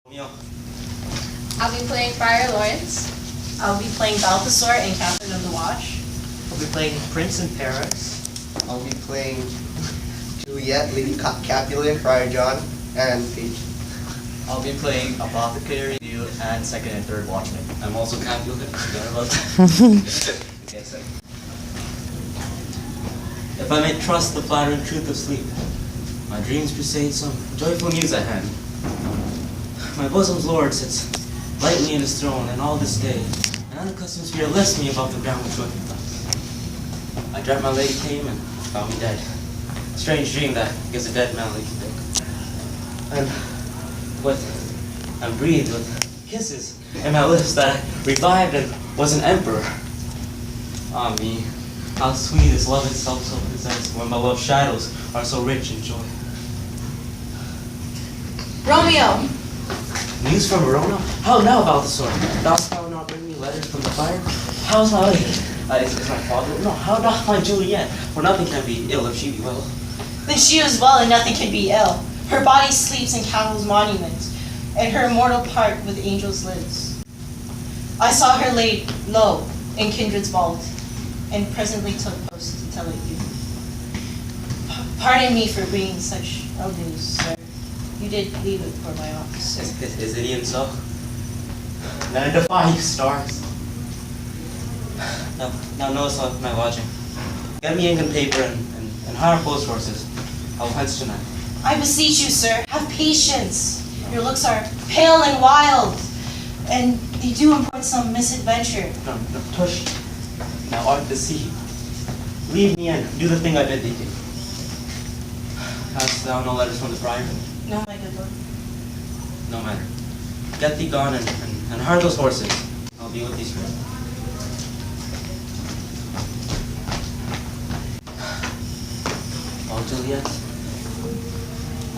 Romeo. I'll be playing Friar Lawrence. I'll be playing Balthasar and Captain of the Watch. I'll be playing Prince in Paris. I'll be playing Juliet, Lady Capulet, Friar John, and Paige. I'll be playing Apothecary, Dude, and Second and Third Watchmen. I'm also Capulet. Forgot about that. Yes, sir. If I may trust the flattering truth of sleep, my dreams presage some joyful news at hand. My bosom's lord sits lightly in his throne, and all this day, an unaccustomed spirit lifts me above the ground with joyful thoughts. I dreamt my lady came and found me dead. A strange dream that gives a dead man leaky dick. And breathed with kisses in my lips that I revived and was an emperor. Ah me, how sweet is love itself so possessed, when my love shadows are so rich in joy. Romeo! News from Verona? How now, Balthasar? Dost thou not bring me letters from the fire? How's my lady? Is my father? No, how doth my Juliet? For nothing can be ill if she be well. Then she is well and nothing can be ill. Her body sleeps in Cannibal's monument, and her immortal part with angels lives. I saw her laid low in Kindred's vault, and presently took post to tell it you. Pardon me for bringing such ill news, sir. You did leave it for my office. Is it even so? Then I defy you, stars. Now notice my lodging. Get me ink and paper and hire post horses. I'll hence tonight. I beseech you, sir, have patience. Your looks are pale and wild, and they do import some misadventure. No, tush. Now art deceived. Leave me and do the thing I bid thee do. Hast thou no letters from the friar? No, my good lord. No matter. Get thee gone and hire those horses. I'll be with thee straight. Oh, Juliet,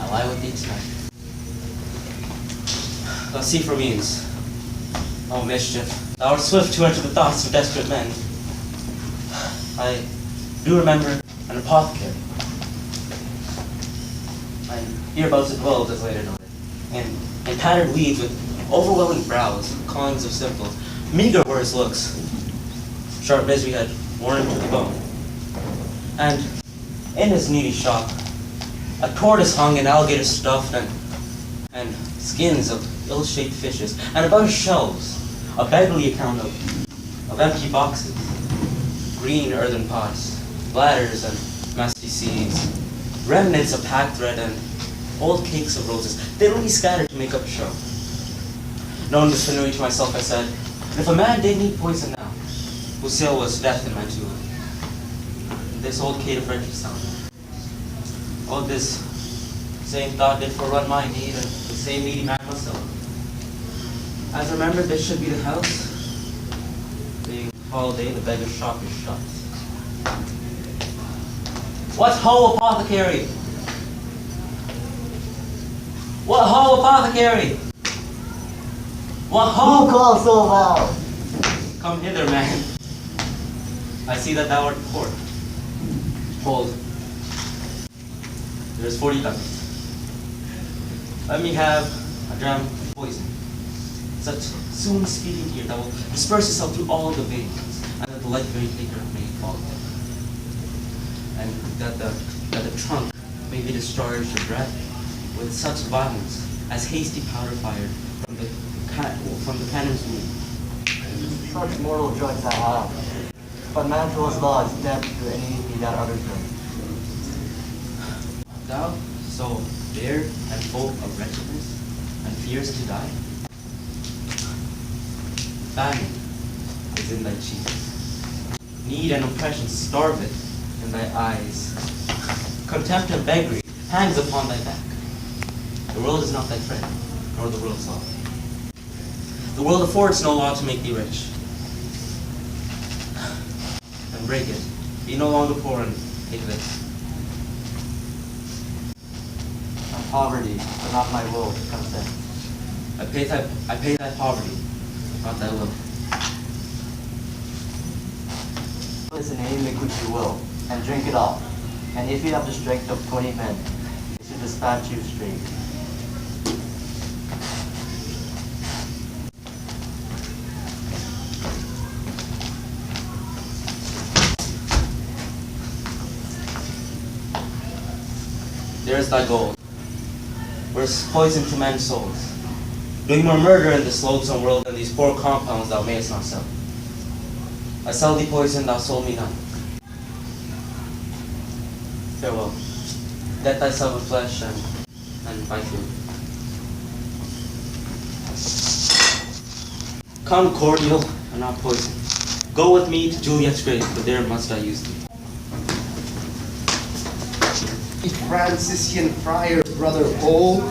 I lie with thee tonight. Thou see for means. Oh, mischief, thou art swift to enter the thoughts of desperate men. I do remember an apothecary. And hereabouts it dwells, as later noted, in tattered weeds with overwhelming brows, callings of simples, meager were his looks, sharp misery had worn him to the bone. And in his needy shop, a tortoise hung in alligator stuffed and skins of ill-shaped fishes, and above his shelves, a beggarly account of empty boxes, green earthen pots, bladders and musty seeds, remnants of packed thread and old cakes of roses, thinly scattered to make up a show. Knowing this familiar to myself, I said, if a man did need poison now, whose sale was death in Mantua, this old Kate of Frederick sound. Oh, this same thought did forerun my need, and the same needy man myself. As remembered, this should be the house. Being holiday, the beggar's shop is shut. What ho, apothecary? What ho, apothecary? What ho? Who calls so loud? Come hither, man. I see that thou art poor. Hold. There is 40 ducats. Let me have a dram of poison. Such soon speeding here that will disperse itself through all the veins, and that the light very figure may fall. And that the trunk may be discharged of breath with such violence as hasty powder fired from the cannon's wound. Such mortal drugs I have, but Mantua's law is death to any that others drink. Thou, so bare and full of wretchedness, and fears to die? Famine is in thy cheeks. Need and oppression starveth in thy eyes. Contempt and beggary hangs upon thy back. The world is not thy friend, nor the world's law. The world affords no law to make thee rich. And break it. Be no longer poor and take this. Poverty, but not my will, consent. I pay thy poverty, not thy will. Listen, any liquid you will, and drink it all. And if you have the strength of 20 men, you should dispatch you straight. is thy goal? Where's poison to men's souls? Doing more murder in this loathsome world than these poor compounds thou mayest not sell. I sell thee poison, thou sold me none. Farewell. Get thyself a flesh and bite food. Come cordial and not poison. Go with me to Juliet's grave, but there must I use thee. Franciscan friar, brother Old.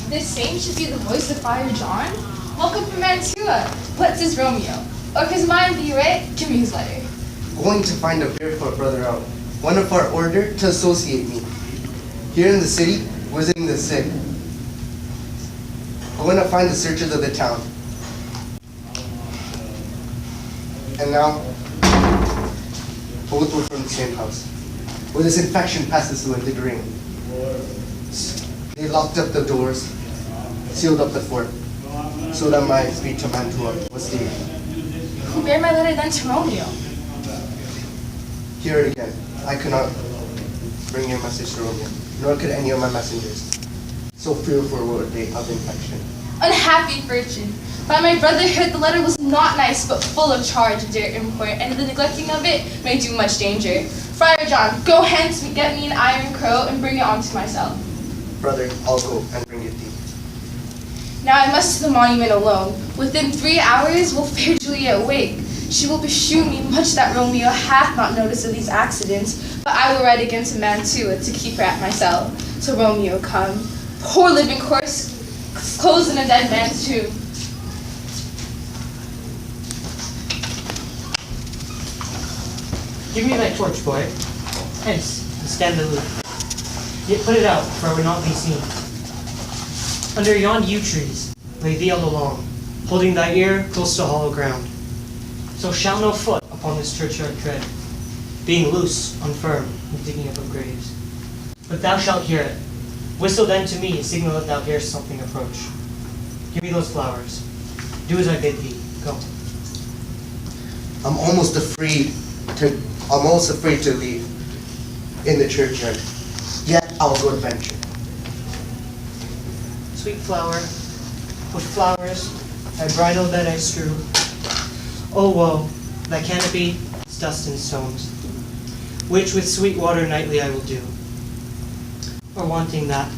This same should be the voice of Friar John. Welcome from Mantua. What's his Romeo? Or his mind be right? Give me his letter. Going to find a barefoot brother out, one of our order, to associate me. Here in the city, visiting the sick. Going to find the searchers of the town. And now, both were from the same house, where this infection passes through into the ring. They locked up the doors, sealed up the fort, so that my speech to Mantua was stayed. Who bear my letter then to Romeo? Hear it again. I could not bring your message to Romeo, nor could any of my messengers. So fearful were they of infection. Unhappy virgin. By my brother heard the letter was not nice, but full of charge of dear import, and the neglecting of it may do much danger. Friar John, go hence and get me an iron crow and bring it on to myself. Brother, I'll go and bring it thee. Now I must to the monument alone. Within 3 hours will fair Juliet wake. She will beshew me much that Romeo hath not notice of these accidents, but I will ride again to Mantua to keep her at myself. So Romeo come. Poor living corpse, closed in a dead man's tomb. Give me thy torch, boy. Hence, and stand aloof. Yet put it out, for I would not be seen. Under yon yew trees, lay thee all alone, holding thy ear close to hollow ground. So shall no foot upon this churchyard tread, being loose, unfirm, and digging up of graves. But thou shalt hear it. Whistle then to me, signal that thou hearest something approach. Give me those flowers. Do as I bid thee. Go. I'm almost afraid to leave in the churchyard. Yet I'll go adventure. Sweet flower, with flowers, thy bridal bed I strew. O woe, thy canopy is dust and stones, which with sweet water nightly I will do. Or wanting that,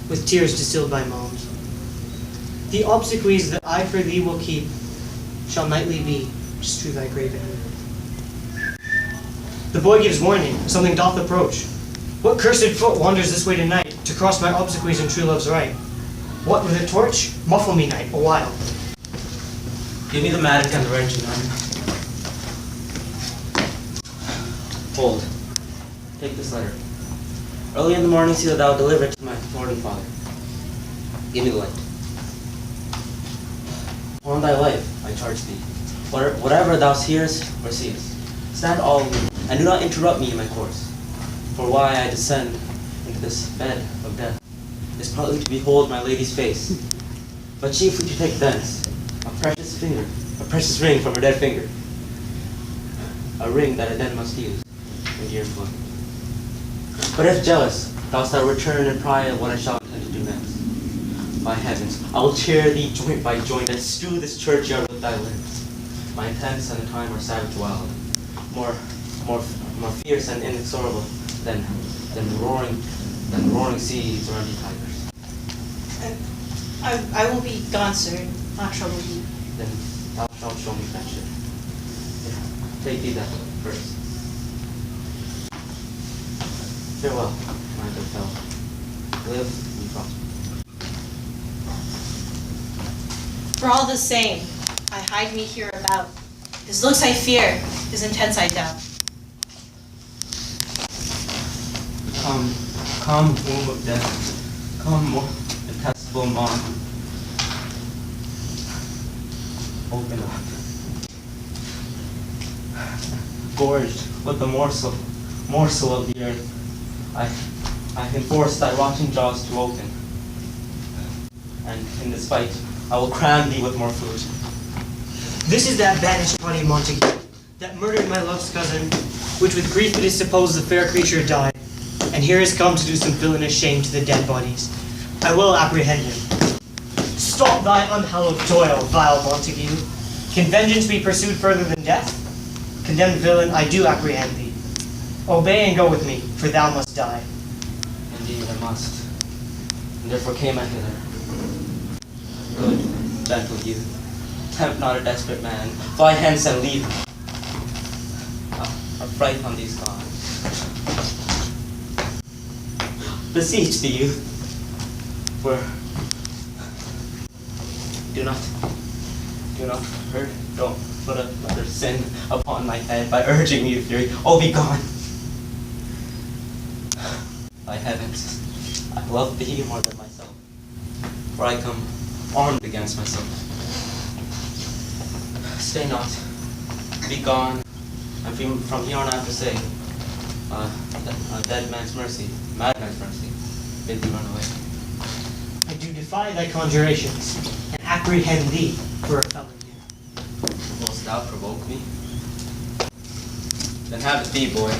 with tears distilled by moans. The obsequies that I for thee will keep shall nightly be just to thy graven. The boy gives warning, something doth approach. What cursed foot wanders this way tonight, to cross my obsequies and true love's right? What, with a torch? Muffle me, knight, a while. Give me the mattock and the wrench, man. Hold. Take this letter. Early in the morning see that thou deliver it to my lord and father. Give me the light. On thy life, I charge thee. Whatever thou hearest or seest, stand all of me, and do not interrupt me in my course. For why I descend into this bed of death is partly to behold my lady's face, but chiefly to take thence a precious ring from her dead finger, a ring that I then must use in dear employment. But if jealous, dost thou return and pry at what I shall intend to do next? By heavens, I will tear thee joint by joint and strew this churchyard with thy limbs. My intents and the time are savage wild, more fierce and inexorable than roaring seas or empty tigers. I will be gone, sir. Not trouble you. Then thou shalt show me friendship. Take thee that first. Farewell, my good fellow. Live and prosper. For all the same, I hide me here about. His looks I fear, his intents I doubt. Come, womb of death. Come, more detestable bond. Open up. Gorged with the morsel of the earth, I can force thy rotting jaws to open. And in this fight, I will cram thee with more food. This is that banished body Montague, that murdered my love's cousin, which with grief it is supposed the fair creature died, and and here is come to do some villainous shame to the dead bodies. I will apprehend him. Stop thy unhallowed toil, vile Montague. Can vengeance be pursued further than death? Condemned villain, I do apprehend thee. Obey and go with me, for thou must die. Indeed, I must. And therefore came I hither. Good, gentle youth, tempt not a desperate man. Fly hence and leave me. A fright on these gods. Beseech the youth, for do not hurt, don't put another sin upon my head by urging me to fury. Oh, be gone! By heavens, I love thee more than myself, for I come armed against myself. Stay not, be gone, and from here on I have to say, a dead man's mercy, madman's mercy, bid thee run away. I do defy thy conjurations, and apprehend thee for a felon here. Wilt thou provoke me? Then have it be, boy.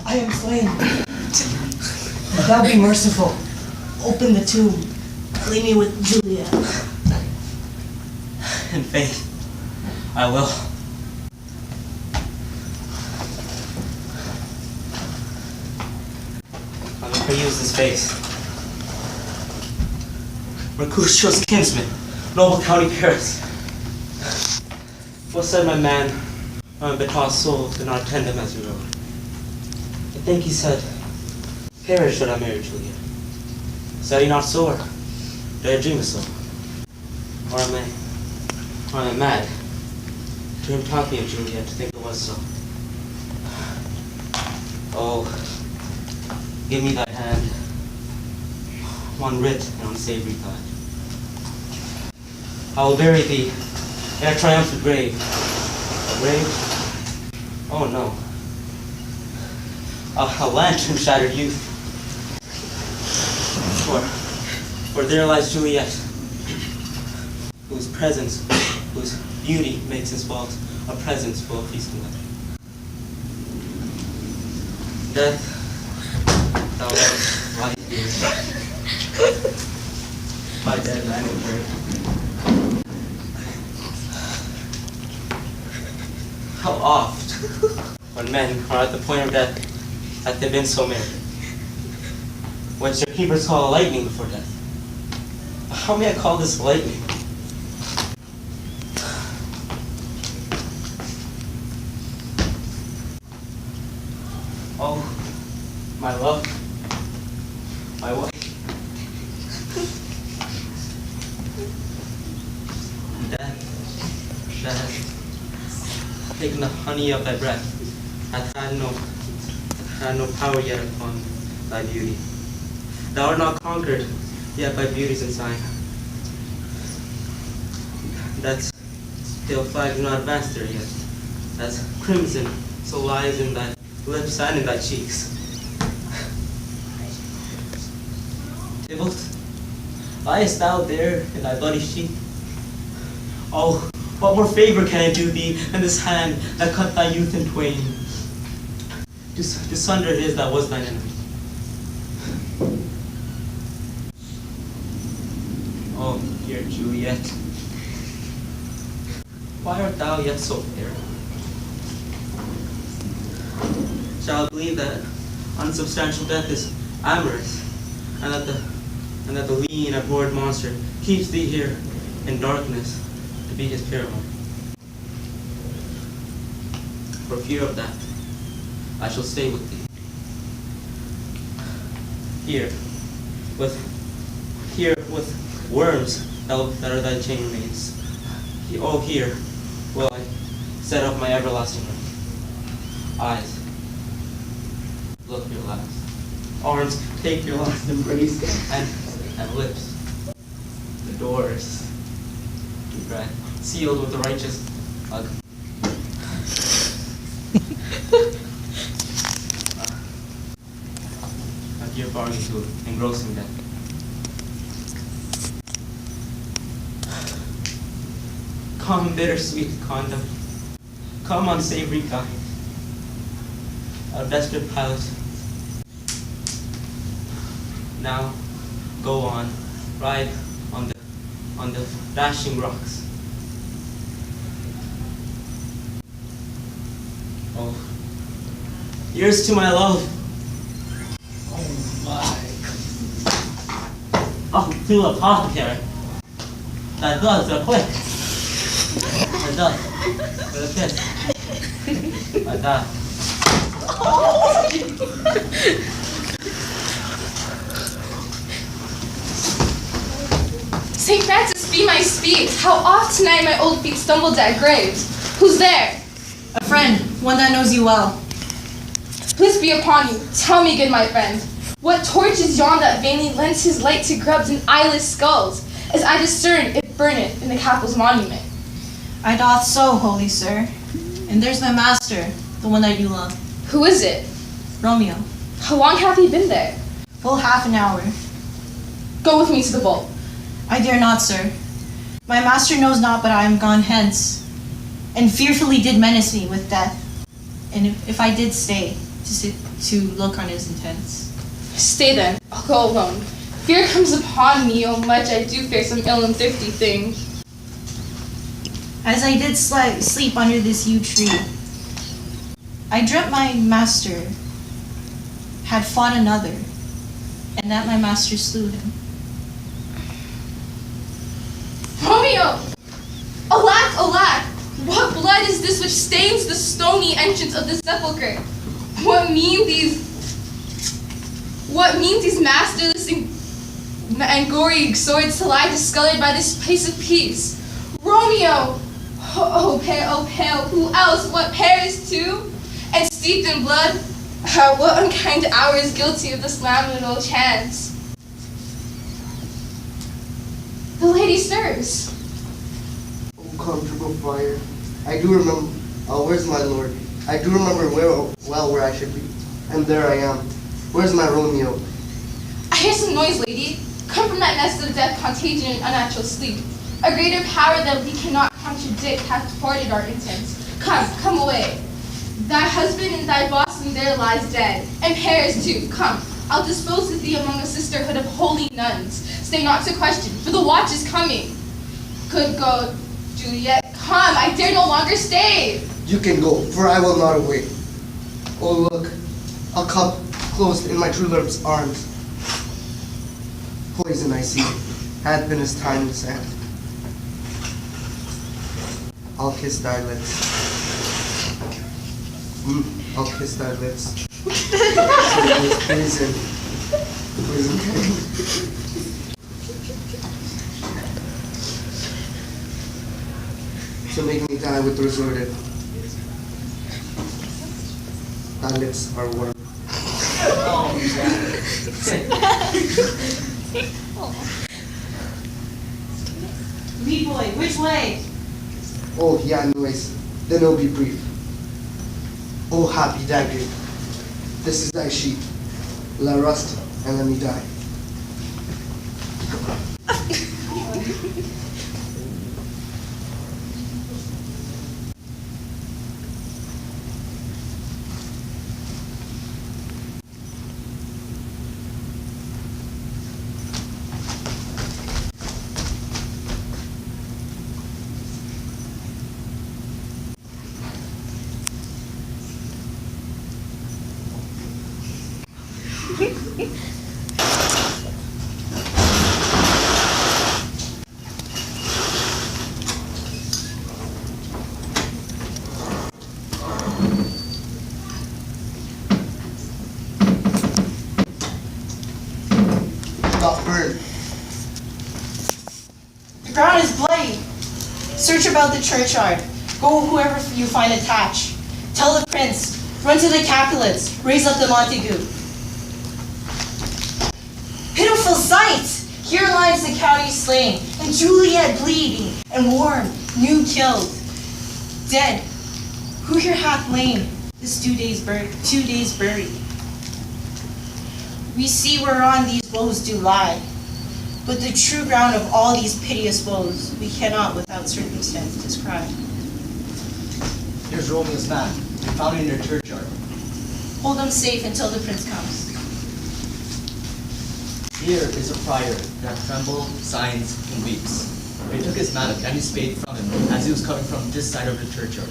I am slain. If thou be merciful, open the tomb. Lay me with Juliet. In faith, I will. I will peruse this face. Mercutio's kinsman, noble county Paris. What said my man, my betrothed soul, did not attend him as we rode? I think he said, Paris should I marry Juliet. Said he not so, or did I dream it so? Or am I mad? To him taught me of Juliet to think it was so. Oh, give me thy hand, one writ and unsavory thought. I will bury thee in a triumphant grave. A grave? Oh no. A lantern shattered youth. For there lies Juliet, whose presence, whose beauty makes his fault a presence full of feast and light. Death, thou art right here. My dead man in grave. How oft, when men are at the point of death, have they been so merry? When your keepers call lightning before death. How may I call this lightning? Oh, my love, my wife. Death, death, taking the honey of thy breath, hath had no power yet upon thy beauty. Thou art not conquered yet by beauty's ensign. That's pale flag do not advance there yet. That's crimson so lies in thy lips and in thy cheeks. Tybalt, liest thou there in thy bloody sheet? Oh, what more favor can I do thee than this hand that cut thy youth in twain? To sunder it is that was thine enemy. Oh, dear Juliet, why art thou yet so fair? Shall I believe that unsubstantial death is amorous, and that the lean, abhorred monster keeps thee here in darkness to be his paramour? For fear of that, I shall stay with thee. Here with worms that are thy chain remains. Oh, here will I set up my everlasting ring. Eyes, look your last. Arms take your last embrace, and lips. The doors. Right. Sealed with the righteous hug. A dear bargain to engrossing them. Come, bittersweet condom. Come, unsavory guide. Our desperate pilot. Now, go on, ride on the dashing rocks. Oh, here's to my love. Oh my. Oh, to apothecary. That does a quick. That does. With a kiss. Like that. St. Francis, be my speed. How oft tonight my old feet stumbled at graves. Who's there? A friend, one that knows you well. Peace be upon you. Tell me, good my friend, what torch is yon that vainly lends his light to grubs and eyeless skulls, as I discern it burneth in the capel's monument? I doth so, holy sir. And there's my master, the one that you love, Who is it? Romeo. How long hath he been there? Full half an hour. Go with me to the vault. I dare not, sir. My master knows not, but I am gone hence, and fearfully did menace me with death. And if I did stay to look on his intents. Stay then. I'll go alone. Fear comes upon me, oh much I do fear some ill and thrifty thing. As I did sleep under this yew tree, I dreamt my master had fought another, and that my master slew him. Romeo! Alack, alack! What blood is this which stains the stony entrance of the sepulchre? What mean these masterless and gory swords to lie discolored by this place of peace? Romeo! Oh pale, who else? What Paris too? And steeped in blood? What unkind hour is guilty of this lamentable chance? The lady stirs. Oh, comfortable fire. I do remember. Where's my lord? I do remember where I should be. And there I am. Where's my Romeo? I hear some noise, lady. Come from that nest of death, contagion, and unnatural sleep. A greater power that we cannot contradict hath thwarted our intents. Come away. Thy husband and thy bosom there lies dead, and Paris too. Come, I'll dispose of thee among a sisterhood of holy nuns. Stay not to question, for the watch is coming. Good God, Juliet, come, I dare no longer stay. You can go, for I will not await. Oh, look, a cup closed in my true love's arms. Poison, I see, had been his time to end. I'll kiss thy lips. I'll kiss thy lips. Poison. Poison. So make me die with resorted. Thy lips are warm. Lead boy, which way? Oh, yeah, anyways, then it'll be brief. Oh, happy dagger, this is thy sheep. Let rust and let me die. Stop burn. The ground is bloody. Search about the churchyard. Go whoever you find attached. Tell the prince Run to the Capulets, raise up the Montague. Pitiful sight! Here lies the county slain, and Juliet bleeding, and warm, new killed. Dead, who here hath lain this 2 days buried? We see whereon these woes do lie, but the true ground of all these piteous woes we cannot without circumstance describe. Here's Romeo's man. We found it in your churchyard. Hold them safe until the prince comes. Here is a friar that trembles, signs, and weeps. They took his mattock and his spade from him as he was coming from this side of the churchyard.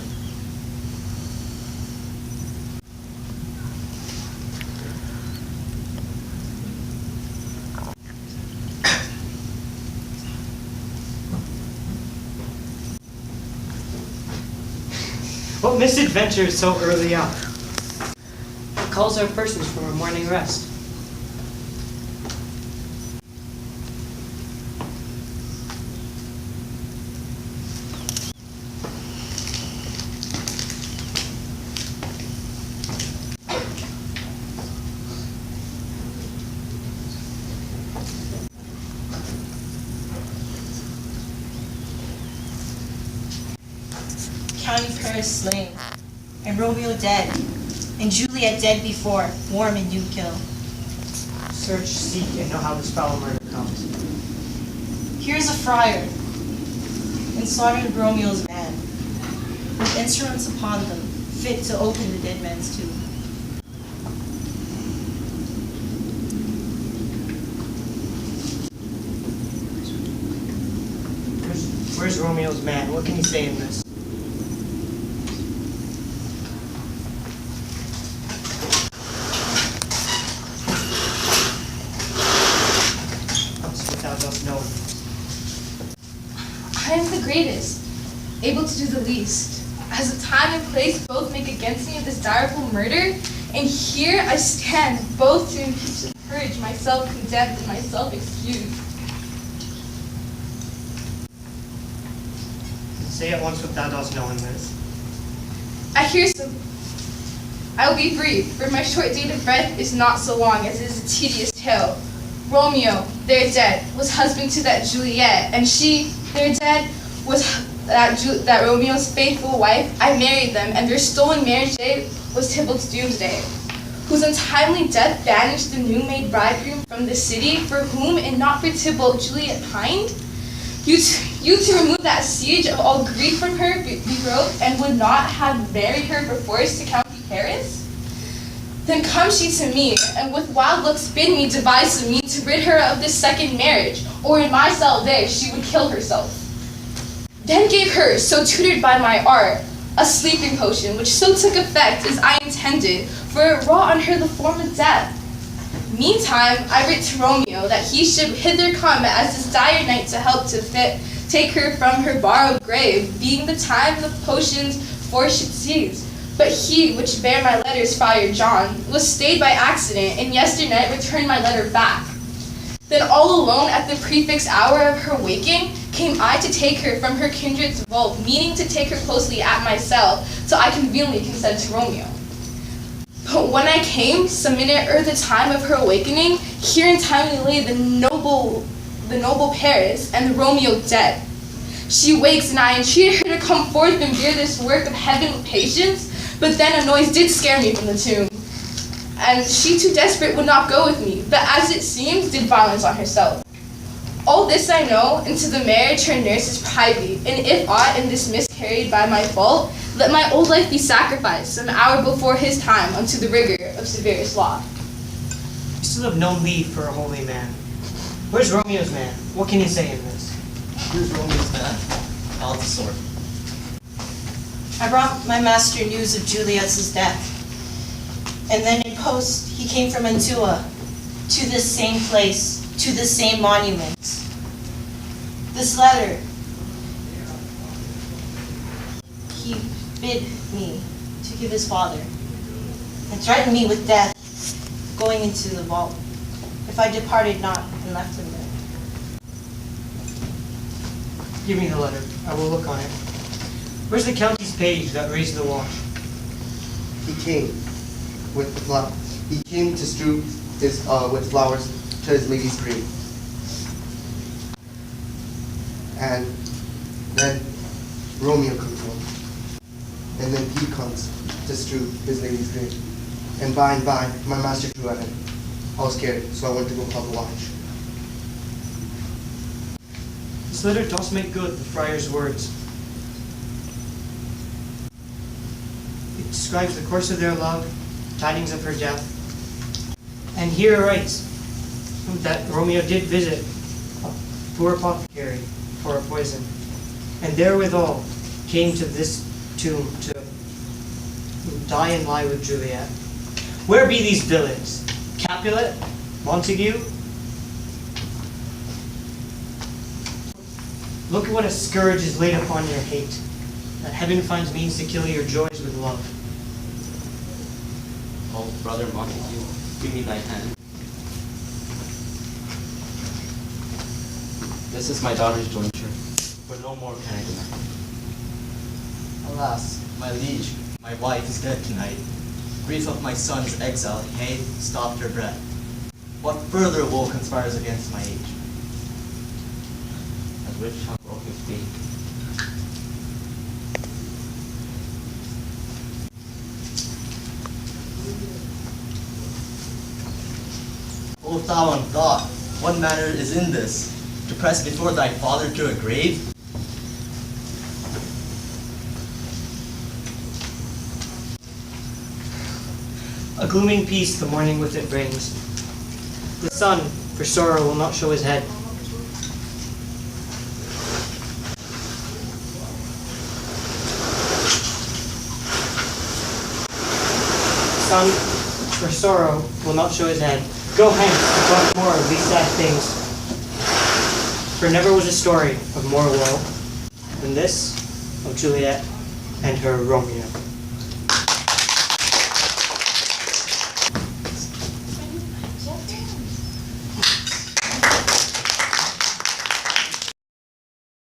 What misadventure so early up? It calls our persons from our morning rest. County Paris slain, and Romeo dead, and Juliet dead before, warm and new kill. Search, seek, and know how this foul murder comes. Here's a friar, and slaughtered Romeo's man, with instruments upon them, fit to open the dead man's tomb. Where's Romeo's man? What can he say in this? I am the greatest, able to do the least. As a time and place both make against me of this direful murder, and here I stand, both to impeach and purge myself condemned and myself excused. Say at once what thou dost know in this. I will be brief, for my short date of breath is not so long as it is a tedious tale. Romeo, there dead, was husband to that Juliet, and she, there dead, was that Romeo's faithful wife. I married them, and their stolen marriage day was Tybalt's doomsday, whose untimely death banished the new-made bridegroom from the city, for whom, and not for Tybalt, Juliet pined. You to remove that siege of all grief from her betrothed, and would not have married her perforce to County Paris? Then comes she to me, and with wild looks bid me devise a mean to rid her of this second marriage, or in my cell there she would kill herself. Then gave her, so tutored by my art, a sleeping potion, which so took effect as I intended, for it wrought on her the form of death. Meantime, I writ to Romeo that he should hither come as this dire night to help to take her from her borrowed grave, being the time the potion's force should cease. But he, which bare my letters, Friar John, was stayed by accident, and yesternight returned my letter back. Then all alone at the prefix hour of her waking, came I to take her from her kindred's vault, meaning to take her closely at my cell, till I conveniently consent to Romeo. But when I came, some minute ere the time of her awakening, here in time lay the noble Paris, and the Romeo dead. She wakes, and I entreated her to come forth and bear this work of heaven with patience, but then a noise did scare me from the tomb. And she too desperate would not go with me, but as it seems, did violence on herself. All this I know, and to the marriage her nurses privy, and if aught in this miscarried by my fault, let my old life be sacrificed some hour before his time unto the rigor of severest law. We still have no leave for a holy man. Where's Romeo's man? What can he say in this? Here's Romeo's man. Out the sword. I brought my master news of Juliet's death, and then in post he came from Mantua, to this same place, to this same monument. This letter, he bid me to give his father, and threatened me with death, going into the vault, if I departed not and left him there. Give me the letter. I will look on it. Where's the county's page that raised the watch? he came with the he came to strew his with flowers to his lady's grave. And then Romeo comes home. And then he comes to strew his lady's grave. And by, my master drew at him. I was scared, so I went to go call the watch. This letter does make good the friar's words. It describes the course of their love, tidings of her death. And here it writes that Romeo did visit a poor apothecary for a poison, and therewithal came to this tomb to die and lie with Juliet. Where be these villains? Capulet? Montague? Look at what a scourge is laid upon your hate, that heaven finds means to kill your joys with love. Oh, brother Montague, give me thy hand. This is my daughter's jointure, for no more can I deny. Alas, my liege, my wife is dead tonight. Grief of my son's exile hath stopped her breath. What further woe conspires against my age? As which shall broke his feet. O thou unthought, what manner is in this, to press before thy father to a grave? A glooming peace the morning with it brings. The sun, for sorrow, will not show his head. The sun, for sorrow, will not show his head. Go hence to talk more of these sad things. For never was a story of more woe than this of Juliet and her Romeo.